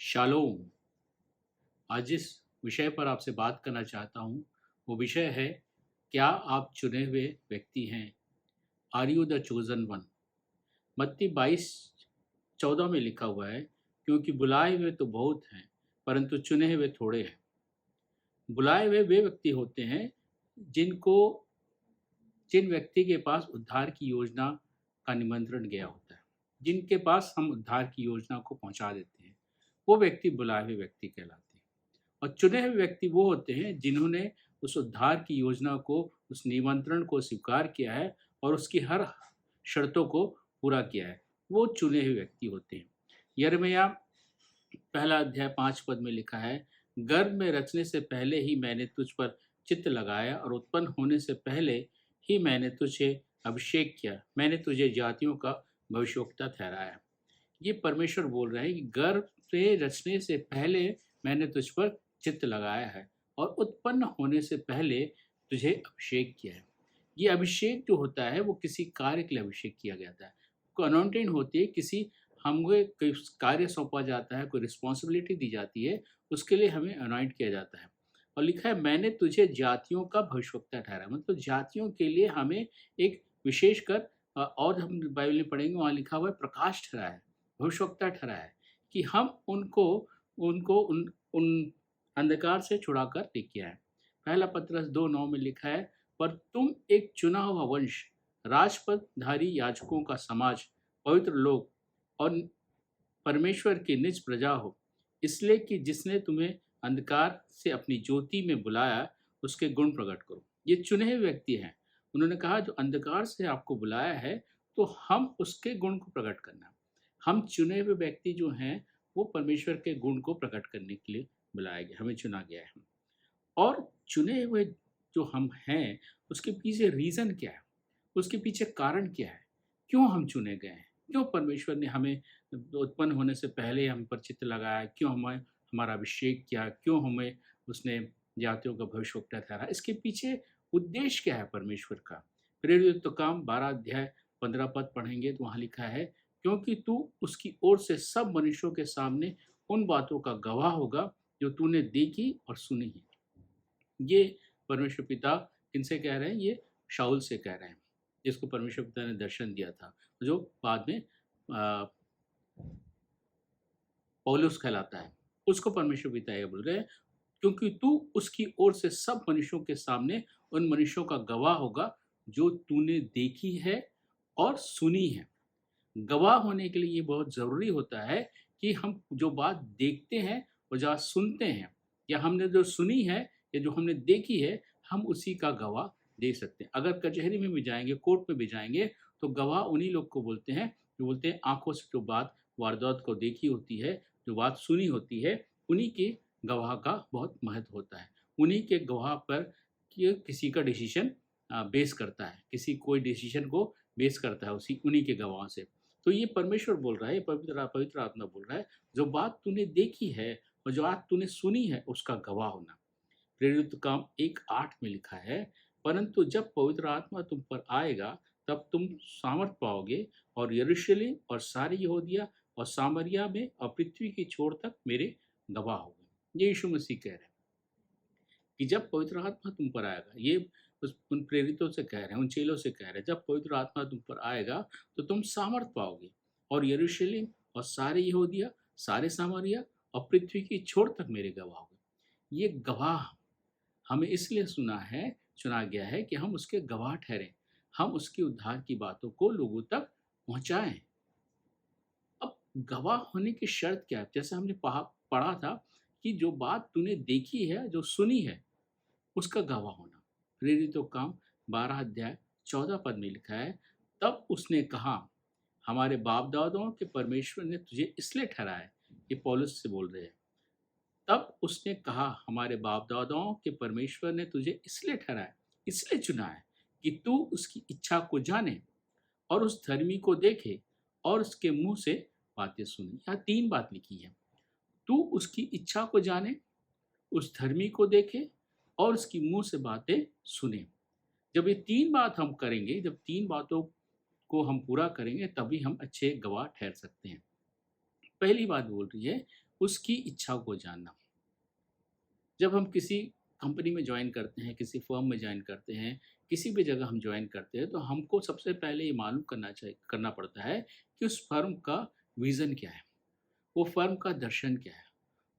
Shalom. आज जिस विषय पर आपसे बात करना चाहता हूँ वो विषय है, क्या आप चुने हुए व्यक्ति हैं? Are you the chosen one? मत्ती 22:14 में लिखा हुआ है, क्योंकि बुलाए हुए तो बहुत हैं परंतु चुने हुए थोड़े हैं। बुलाए हुए वे व्यक्ति होते हैं जिनको जिन व्यक्ति के पास उद्धार की योजना का निमंत्रण गया होता है, जिनके पास हम उद्धार की योजना को पहुंचा देते हैं, वो व्यक्ति बुलाए हुए व्यक्ति कहलाते हैं। और चुने हुए व्यक्ति वो होते हैं जिन्होंने उस उद्धार की योजना को, उस निमंत्रण को स्वीकार किया है और उसकी हर शर्तों को पूरा किया है। वो चुने हुए व्यक्ति होते हैं। यिर्मयाह पहला अध्याय 5 पद में लिखा है, गर्भ में रचने से पहले ही मैंने तुझ पर चित्त लगाया और उत्पन्न होने से पहले ही मैंने तुझे अभिषेक किया। मैंने तुझे जातियों का भविष्यवक्ता ठहराया। ये परमेश्वर बोल रहे हैं कि गर्भ से रचने से पहले मैंने तुझ पर चित्त लगाया है और उत्पन्न होने से पहले तुझे अभिषेक किया है। ये अभिषेक जो होता है वो किसी कार्य के लिए अभिषेक किया गया था। को अनॉइंटेड होती है, किसी हमें कोई कार्य सौंपा जाता है, कोई रिस्पॉन्सिबिलिटी दी जाती है, उसके लिए हमें अनॉइंट किया जाता है। और लिखा है, मैंने तुझे जातियों का भविष्यवक्ता ठहराया। मतलब जातियों के लिए हमें एक विशेषकर और हम बाइबल में पढ़ेंगे, वहाँ लिखा हुआ है प्रकाश ठहराया है, भविष्यवक्ता ठहराया है कि हम उनको उनको उन उन अंधकार से छुड़ाकर लेके आए। पहला पत्रस 2:9 में लिखा है, पर तुम एक चुना हुआ वंश, राजपदधारी याजकों का समाज, पवित्र लोग और परमेश्वर की निज प्रजा हो, इसलिए कि जिसने तुम्हें अंधकार से अपनी ज्योति में बुलाया, उसके गुण प्रकट करो। ये चुने हुए व्यक्ति हैं। उन्होंने कहा, जो अंधकार से आपको बुलाया है, तो हम उसके गुण को प्रकट करना। हम चुने हुए व्यक्ति जो हैं, वो परमेश्वर के गुण को प्रकट करने के लिए बुलाया गया, हमें चुना गया है। और चुने हुए जो हम हैं, उसके पीछे रीज़न क्या है? उसके पीछे कारण क्या है? क्यों हम चुने गए हैं? क्यों परमेश्वर ने हमें उत्पन्न होने से पहले हम पर चित्त लगाया? क्यों हमें हमारा अभिषेक किया? क्यों हमें उसने जातियों का भविष्यवक्ता ठहराया? इसके पीछे उद्देश्य क्या है परमेश्वर का? प्रेरित काम 12 अध्याय 15 पद पढ़ेंगे तो वहाँ लिखा है, क्योंकि तू उसकी ओर से सब मनुष्यों के सामने उन बातों का गवाह होगा जो तूने देखी और सुनी है। ये परमेश्वर पिता किनसे कह रहे हैं? ये शाऊल से कह रहे हैं, जिसको परमेश्वर पिता ने दर्शन दिया था, जो बाद में पौलुस कहलाता है। उसको परमेश्वर पिता ये बोल रहे हैं, क्योंकि तू उसकी ओर से सब मनुष्यों के सामने उन मनुष्यों का गवाह होगा जो तूने देखी है और सुनी है। गवाह होने के लिए ये बहुत ज़रूरी होता है कि हम जो बात देखते हैं और जो सुनते हैं, या हमने जो सुनी है या जो हमने देखी है, हम उसी का गवाह दे सकते हैं। अगर कचहरी में भी जाएंगे, कोर्ट में भी जाएंगे, तो गवाह उन्हीं लोग को बोलते हैं जो बोलते हैं आंखों से जो बात वारदात को देखी होती है, जो बात सुनी होती है, उन्हीं के गवाह का बहुत महत्व होता है। उन्हीं के गवाह पर किसी का डिसीजन बेस करता है, किसी कोई डिसीजन को बेस करता है उसी उन्हीं के गवाह से। तो ये परमेश्वर बोल रहा है, पवित्र पवित्र आत्मा बोल रहा है, जो बात तूने देखी है और जो बात तूने सुनी है, उसका गवाह होना। प्रेरित काम 1:8 में लिखा है, परंतु जब पवित्र आत्मा तुम पर आएगा, तब तुम सामर्थ पाओगे और यरूशलेम और सारी यहूदिया और सामरिया में और पृथ्वी की छोर तक मेरे गवाह होगे। ये यीशु मसीह कह रहे हैं कि जब पवित्र आत्मा तुम पर आएगा, ये उन प्रेरितों से कह रहे हैं, उन चेलों से कह रहे हैं, जब पवित्र आत्मा तुम पर आएगा तो तुम सामर्थ पाओगे और यरूशलेम और सारे यहूदिया, सारे सामरिया और पृथ्वी की छोर तक मेरे गवाह होगे। ये गवाह हमें इसलिए चुना गया है कि हम उसके गवाह ठहरें, हम उसके उद्धार की बातों को लोगों तक पहुंचाएं। अब गवाह होने की शर्त क्या है? जैसे हमने पढ़ा था कि जो बात तूने देखी है, जो सुनी है, उसका गवाह होना। प्रेरितों काम 12 अध्याय 14 पद में लिखा है, तब उसने कहा, हमारे बाप दादाओं के परमेश्वर ने तुझे इसलिए ठहराया है। ये पौलुस से बोल रहे हैं। तब उसने कहा, हमारे बाप दादाओं के परमेश्वर ने तुझे इसलिए ठहराया, इसलिए चुना है कि तू उसकी इच्छा को जाने और उस धर्मी को देखे और उसके मुंह से बातें सुने। यहाँ 3 बात लिखी है। तू उसकी इच्छा को जाने, उस धर्मी को देखे और उसकी मुंह से बातें सुने। जब ये 3 बात हम करेंगे, जब 3 बातों को हम पूरा करेंगे, तभी हम अच्छे गवाह ठहर सकते हैं। पहली बात बोल रही है उसकी इच्छा को जानना। जब हम किसी कंपनी में ज्वाइन करते हैं, किसी फर्म में ज्वाइन करते हैं, किसी भी जगह हम ज्वाइन करते हैं, तो हमको सबसे पहले ये मालूम करना पड़ता है कि उस फर्म का विज़न क्या है, वो फर्म का दर्शन क्या है,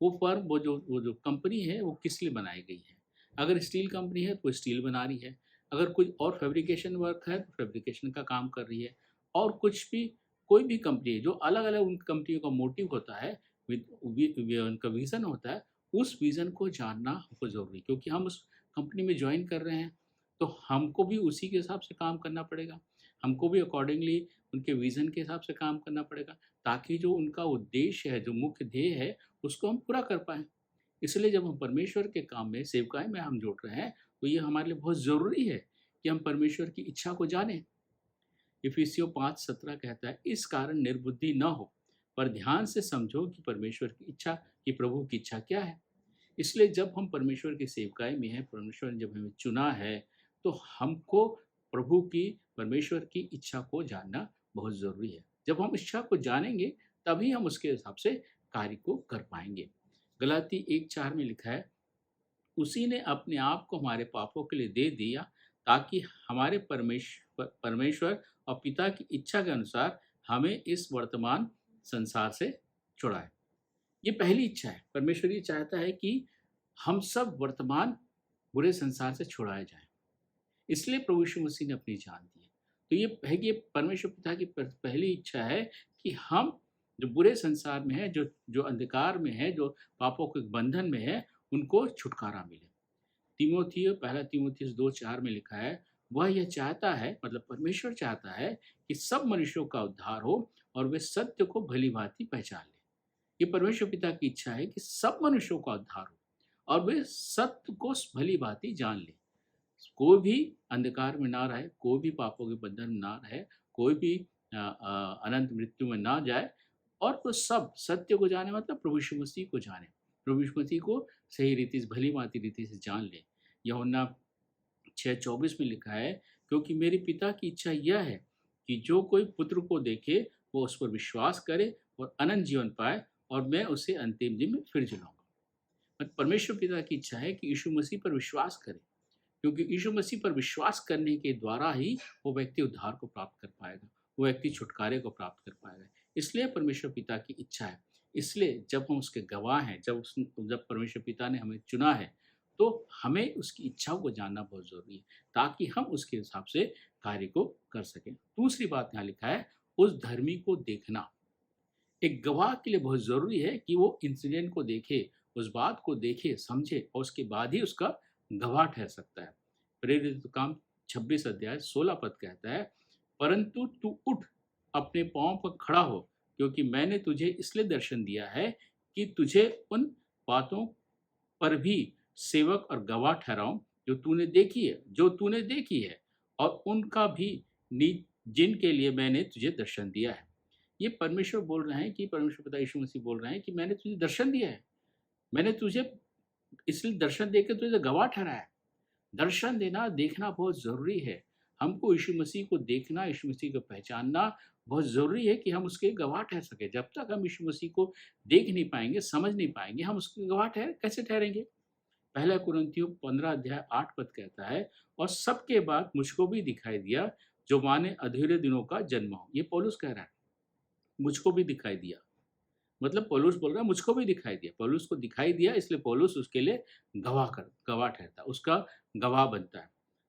वो फर्म वो जो कंपनी है वो किस लिए बनाई गई है। अगर स्टील कंपनी है तो स्टील बना रही है, अगर कुछ और फैब्रिकेशन वर्क है तो फैब्रिकेशन का काम कर रही है, और कुछ भी कोई भी कंपनी है जो अलग-अलग उन कंपनियों का मोटिव होता है, उनका विज़न होता है, उस विज़न को जानना हमको ज़रूरी है, क्योंकि हम उस कंपनी में जॉइन कर रहे हैं, तो हमको भी उसी के हिसाब से काम करना पड़ेगा। हमको भी अकॉर्डिंगली उनके विज़न के हिसाब से काम करना पड़ेगा, ताकि जो उनका उद्देश्य है, जो मुख्य ध्येय है, उसको हम पूरा कर पाएँ। इसलिए जब हम परमेश्वर के काम में, सेवकाई में हम जुड़ रहे हैं, तो ये हमारे लिए बहुत ज़रूरी है कि हम परमेश्वर की इच्छा को जानें। इफिसियों 5:17 कहता है, इस कारण निर्बुद्धि न हो, पर ध्यान से समझो कि परमेश्वर की इच्छा, कि प्रभु की इच्छा क्या है। इसलिए जब हम परमेश्वर की सेवकाई में हैं, परमेश्वर ने जब हमें चुना है, तो हमको प्रभु की, परमेश्वर की इच्छा को जानना बहुत ज़रूरी है। जब हम इच्छा को जानेंगे, तभी हम उसके हिसाब से कार्य को कर पाएँगे। गलाती 1:4 में लिखा है, उसी ने अपने आप को हमारे पापों के लिए दे दिया, ताकि हमारे परमेश्वर और पिता की इच्छा के अनुसार हमें इस वर्तमान संसार से छुड़ाए। ये पहली इच्छा है। परमेश्वर ये चाहता है कि हम सब वर्तमान बुरे संसार से छुड़ाए जाएँ। इसलिए प्रभु यीशु मसीह ने अपनी जान दी है। तो ये है कि ये परमेश्वर पिता की पहली इच्छा है कि हम जो बुरे संसार में हैं, जो अंधकार में हैं, जो पापों के बंधन में हैं, उनको छुटकारा मिले। पहला तीमुथियुस 2:4 में लिखा है, वह यह चाहता है, मतलब परमेश्वर चाहता है कि सब मनुष्यों का उद्धार हो और वे सत्य को भली-भाँति पहचान लें। ये परमेश्वर पिता की इच्छा है कि सब मनुष्यों का उद्धार हो और वे सत्य को भली-भाँति जान लें। कोई भी अंधकार में ना रहे, कोई भी पापों के बंधन में ना रहे, कोई भी अनंत मृत्यु में ना जाए, और वो सब सत्य को जाने, मतलब प्रभु यीशु मसीह को जाने, प्रभु यीशु मसीह को सही रीति से, भली-भाँति रीति से जान लें। यूहन्ना 6:24 में लिखा है, क्योंकि मेरे पिता की इच्छा यह है कि जो कोई पुत्र को देखे वो उस पर विश्वास करे और अनंत जीवन पाए, और मैं उसे अंतिम दिन में फिर जिलाऊंगा। परमेश्वर पिता की इच्छा है कि यीशु मसीह पर विश्वास करे, क्योंकि यीशु मसीह पर विश्वास करने के द्वारा ही वो व्यक्ति उद्धार को प्राप्त कर पाएगा, वो व्यक्ति छुटकारे को प्राप्त कर पाएगा। इसलिए परमेश्वर पिता की इच्छा है। इसलिए जब हम उसके गवाह हैं, जब परमेश्वर पिता ने हमें चुना है, तो हमें उसकी इच्छाओं को जानना बहुत ज़रूरी है, ताकि हम उसके हिसाब से कार्य को कर सकें। दूसरी बात यहाँ लिखा है, उस धर्मी को देखना। एक गवाह के लिए बहुत ज़रूरी है कि वो इंसिडेंट को देखे, उस बात को देखे, समझे, और उसके बाद ही उसका गवाह ठहर सकता है। प्रेरित काम 26:16 पद कहता है, परंतु तू उठ, अपने पाँव पर खड़ा हो, क्योंकि मैंने तुझे इसलिए दर्शन दिया है कि तुझे उन बातों पर भी सेवक और गवाह ठहराऊं जो तूने देखी है, और उनका भी जिनके लिए मैंने तुझे दर्शन दिया है। ये परमेश्वर बोल रहे हैं, कि परमेश्वर पिता यीशु मसीह बोल रहे हैं कि मैंने तुझे दर्शन दिया है, मैंने तुझे इसलिए दर्शन देकर तुझे गवाह ठहराया। दर्शन देना, देखना बहुत ज़रूरी है। हमको यीशु मसीह को देखना, यीशु मसीह को पहचानना बहुत ज़रूरी है कि हम उसके गवाह ठहर सकें। जब तक हम यीशु मसीह को देख नहीं पाएँगे, समझ नहीं पाएँगे, हम उसके गवाह कैसे ठहरेंगे? पहला कुरिन्थियों 15:8 पद कहता है, और सबके बाद मुझको भी दिखाई दिया, जो माने अधूरे दिनों का जन्म हो। ये पौलुस कह रहा है, मुझको भी दिखाई दिया। मतलब पौलुस बोल रहा है मुझको भी दिखाई दिया। पौलुस को दिखाई दिया, इसलिए पौलुस उसके लिए गवाह ठहरता है, उसका गवाह बनता है।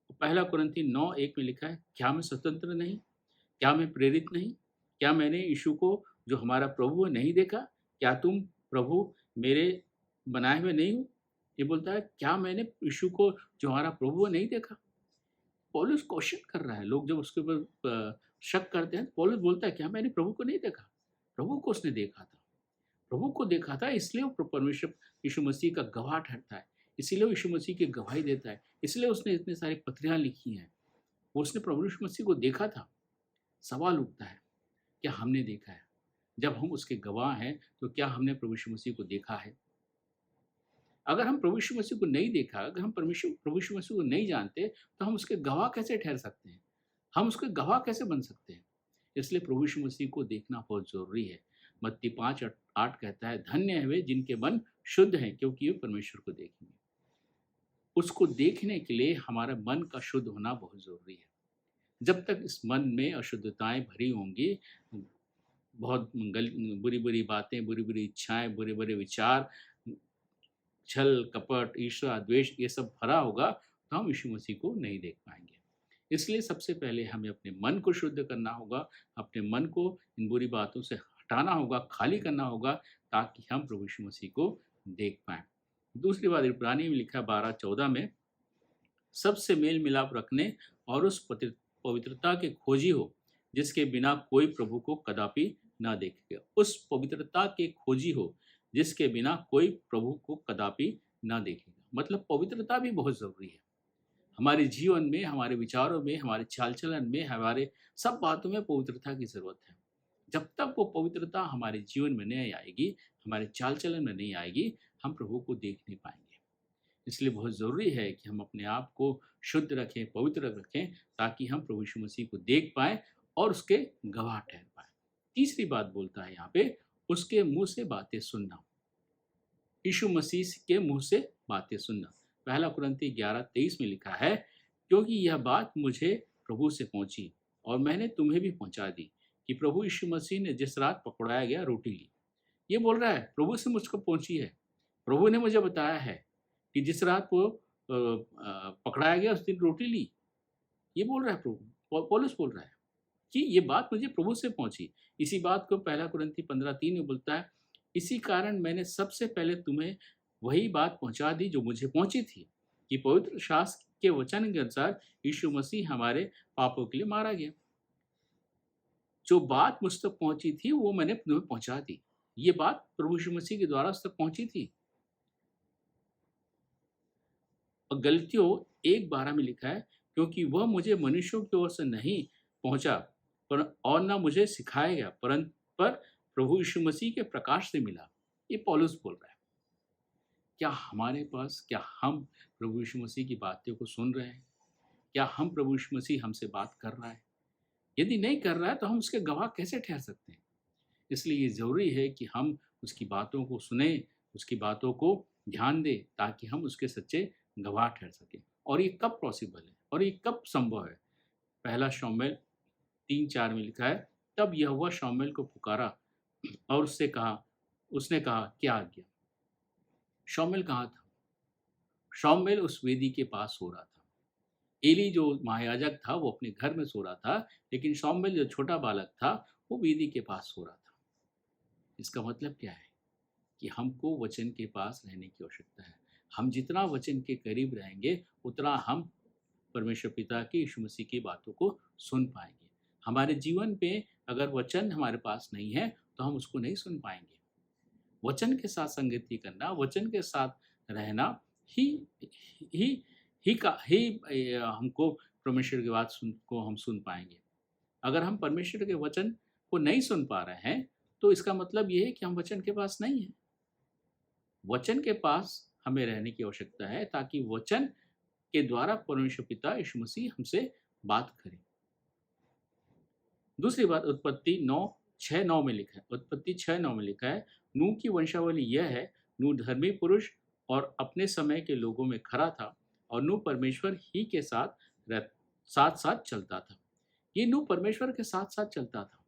तो पहला कुरिन्थी 9:1 में लिखा है, क्या मैं स्वतंत्र नहीं? क्या मैं प्रेरित नहीं? क्या मैंने यीशु को, जो हमारा प्रभु है, नहीं देखा? क्या तुम प्रभु मेरे बनाए हुए नहीं हो? ये बोलता है, क्या मैंने यीशु को, जो हमारा प्रभु है, नहीं देखा? पौलुस क्वेश्चन कर रहा है। लोग जब उसके ऊपर शक करते हैं, तो पौलुस बोलता है, क्या मैंने प्रभु को नहीं देखा? प्रभु को उसने देखा था। प्रभु को देखा था, इसलिए वो परमेश्वर यीशु मसीह का गवाह ठहरता है, इसीलिए वो यीशु मसीह की गवाही देता है, इसलिए उसने इतनी सारी पत्रियां लिखी हैं। वो उसने प्रभु यीशु मसीह को देखा था। सवाल उठता है, क्या हमने देखा है? जब हम उसके गवाह हैं, तो क्या हमने प्रभु यीशु मसीह को देखा है? अगर हम प्रभु यीशु मसीह को नहीं देखा, अगर हम प्रभु यीशु मसीह को नहीं जानते, तो हम उसके गवाह कैसे ठहर सकते हैं? हम उसके गवाह कैसे बन सकते हैं? इसलिए प्रभु यीशु मसीह को देखना बहुत ज़रूरी है। मत्ती 5:8 कहता है, धन्य है वे जिनके मन शुद्ध हैं, क्योंकि वे परमेश्वर को देखेंगे। उसको देखने के लिए हमारा मन का शुद्ध होना बहुत ज़रूरी है। जब तक इस मन में अशुद्धताएँ भरी होंगी, बहुत बुरी-बुरी बातें, बुरी-बुरी इच्छाएँ, बुरे-बुरे विचार, छल, कपट, ईर्ष्या, द्वेष ये सब भरा होगा, तो हम यीशु मसीह को नहीं देख पाएँगे। इसलिए सबसे पहले हमें अपने मन को शुद्ध करना होगा, अपने मन को इन बुरी बातों से हटाना होगा, खाली करना होगा, ताकि हम प्रभु यीशु मसीह को देख पाएँ। दूसरी बात इब्रानी में लिखा है 12:14 में, सबसे मेल मिलाप रखने और उस पवित्रता के खोजी हो, जिसके बिना कोई प्रभु को कदापि ना देखेगा। उस पवित्रता के खोजी हो, जिसके बिना कोई प्रभु को कदापि ना देखेगा। मतलब पवित्रता भी बहुत ज़रूरी है। हमारे जीवन में, हमारे विचारों में, हमारे चाल-चलन में, हमारे सब बातों में पवित्रता की ज़रूरत है। जब तक वो पवित्रता हमारे जीवन में नहीं आएगी, हमारे चाल-चलन में नहीं आएगी, हम प्रभु को देख नहीं पाएँगे। इसलिए बहुत ज़रूरी है कि हम अपने आप को शुद्ध रखें, पवित्र रखें, ताकि हम प्रभु यीशु मसीह को देख पाएँ और उसके गवाह ठहर पाएँ। तीसरी बात बोलता है यहाँ पे, उसके मुँह से बातें सुनना। यीशु मसीह के मुँह से बातें सुनना। पहला कुरिन्ती 11:23 में लिखा है, क्योंकि यह बात मुझे प्रभु से पहुँची और मैंने तुम्हें भी पहुँचा दी कि प्रभु यीशु मसीह ने जिस रात पकड़ाया गया रोटी ली। ये बोल रहा है प्रभु से मुझको पहुँची है। प्रभु ने मुझे बताया है कि जिस रात वो पकड़ाया गया उस दिन रोटी ली। ये बोल रहा है प्रभु, पौलुस बोल रहा है कि ये बात मुझे प्रभु से पहुँची। इसी बात को पहला कुरिन्ती 15:3 में बोलता है, इसी कारण मैंने सबसे पहले तुम्हें वही बात पहुँचा दी जो मुझे पहुँची थी, कि पवित्र शास्त्र के वचन के अनुसार यीशु मसीह हमारे पापों के लिए मारा गया। जो बात मुझ तक पहुँची थी वो मैंने तुम्हें पहुँचा दी। ये बात प्रभु यीशु मसीह के द्वारा उस तक पहुँची थी। और गलतियों 1:12 में लिखा है, क्योंकि वह मुझे मनुष्यों की ओर से नहीं पहुँचा पर और न मुझे सिखाया गया, पर प्रभु यीशु मसीह के प्रकाश से मिला। ये पौलुस बोल रहा है। क्या हमारे पास, क्या हम प्रभु यीशु मसीह की बातों को सुन रहे हैं? क्या हम प्रभु यीशु मसीह हमसे बात कर रहा है? यदि नहीं कर रहा है तो हम उसके गवाह कैसे ठहर सकते हैं? इसलिए ये ज़रूरी है कि हम उसकी बातों को सुने, उसकी बातों को ध्यान दें, ताकि हम उसके सच्चे गवाह ठहर सकें। और ये कब पॉसिबल है और ये कब संभव है? पहला शमूएल 3:4 में लिखा है, तब यहोवा शमूएल को पुकारा और उसने कहा, क्या आज्ञा? शमूएल कहाँ था? शमूएल उस वेदी के पास सो रहा था। एली जो महायाजक था वो अपने घर में सो रहा था, लेकिन शमूएल जो छोटा बालक था वो वेदी के पास सो रहा था। इसका मतलब क्या है? कि हमको वचन के पास रहने की आवश्यकता है। हम जितना वचन के करीब रहेंगे, उतना हम परमेश्वर पिता की, यीशु मसीह की बातों को सुन पाएंगे। हमारे जीवन पे अगर वचन हमारे पास नहीं है तो हम उसको नहीं सुन पाएंगे। वचन के साथ संगति करना, वचन के साथ रहना ही ही हमको परमेश्वर की बात को हम सुन पाएंगे। अगर हम परमेश्वर के वचन को नहीं सुन पा रहे हैं तो इसका मतलब ये है कि हम वचन के पास नहीं हैं। वचन के पास हमें रहने की आवश्यकता है, ताकि वचन के द्वारा परमेश्वर पिता यीशु मसीह हमसे बात करे। दूसरी बात उत्पत्ति 9:6-9 में लिखा है। उत्पत्ति 6:9 में लिखा है, नूह की वंशावली यह है, नूह धर्मी पुरुष और अपने समय के लोगों में खरा था और नूह परमेश्वर ही के साथ साथ चलता था। ये नूह परमेश्वर के साथ साथ चलता था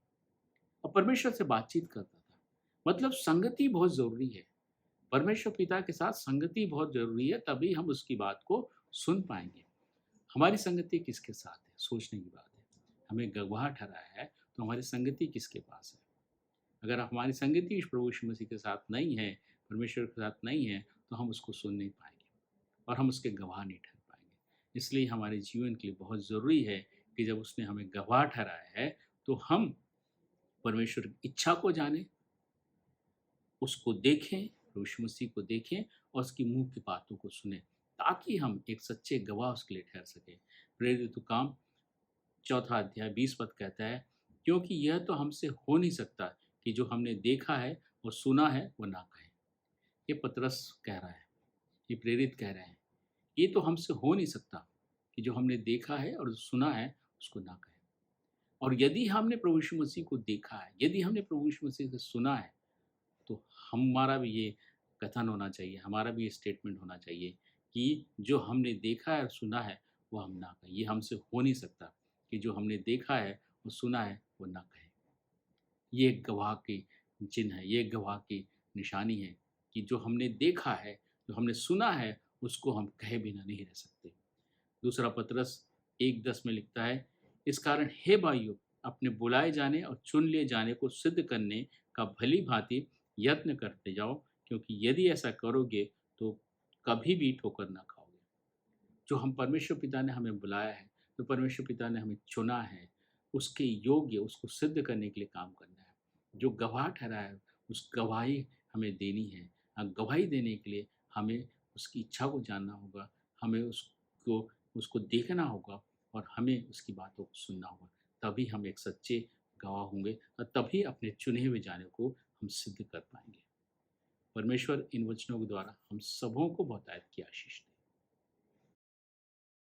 और परमेश्वर से बातचीत करता था। मतलब संगति बहुत ज़रूरी है। परमेश्वर पिता के साथ संगति बहुत ज़रूरी है, तभी हम उसकी बात को सुन पाएंगे। हमारी संगति किसके साथ है? सोचने की बात है। हमें गवाह ठहराया है तो हमारी संगति किसके पास है? अगर हमारी संगति प्रभु यीशु मसीह के साथ नहीं है, परमेश्वर के साथ नहीं है, तो हम उसको सुन नहीं पाएंगे और हम उसके गवाह नहीं ठहर पाएंगे। इसलिए हमारे जीवन के लिए बहुत ज़रूरी है कि जब उसने हमें गवाह ठहराया है तो हम परमेश्वर की इच्छा को जानें, उसको देखें, प्रभु यीशु मसीह को देखें और उसकी मुँह की बातों को सुने, ताकि हम एक सच्चे गवाह उसके लिए ठहर सकें। प्रेरित काम 4 अध्याय 20 पद कहता है, क्योंकि यह तो हमसे हो नहीं सकता कि जो हमने देखा है और सुना है वो ना कहें। ये पतरस कह रहा है, ये प्रेरित कह रहे हैं, ये तो हमसे हो नहीं सकता कि जो हमने देखा है और सुना है उसको ना कहें। और यदि हमने प्रभु यीशु मसीह को देखा है, यदि हमने प्रभु यीशु मसीह से सुना है, तो हमारा भी ये कथन होना चाहिए, हमारा भी ये स्टेटमेंट होना चाहिए कि जो हमने देखा है और सुना है, वो हम ना कहें। ये हमसे हो नहीं सकता कि जो हमने देखा है और सुना है, वो ना कहें। ये एक गवाह की चिन्ह है, ये एक गवाह की निशानी है कि जो हमने देखा है, जो हमने सुना है, उसको हम कहे बिना नहीं रह सकते। दूसरा पतरस 1:10 में लिखता है, इस कारण हे भाइयों, अपने बुलाए जाने और चुन लिए जाने को सिद्ध करने का भली भांति यत्न करते जाओ, क्योंकि यदि ऐसा करोगे तो कभी भी ठोकर ना खाओगे। जो हम परमेश्वर पिता ने हमें बुलाया है, जो परमेश्वर पिता ने हमें चुना है, उसके योग्य उसको सिद्ध करने के लिए काम करना है। जो गवाह ठहरा है, उस गवाही हमें देनी है। गवाही देने के लिए हमें उसकी इच्छा को जानना होगा, हमें उसको उसको देखना होगा और हमें उसकी बातों को सुनना होगा। तभी हम एक सच्चे गवाह होंगे और तभी अपने चुने हुए जाने को हम सिद्ध कर पाएंगे। परमेश्वर इन वचनों के द्वारा हम सबों को बहुतायत की आशीष दे।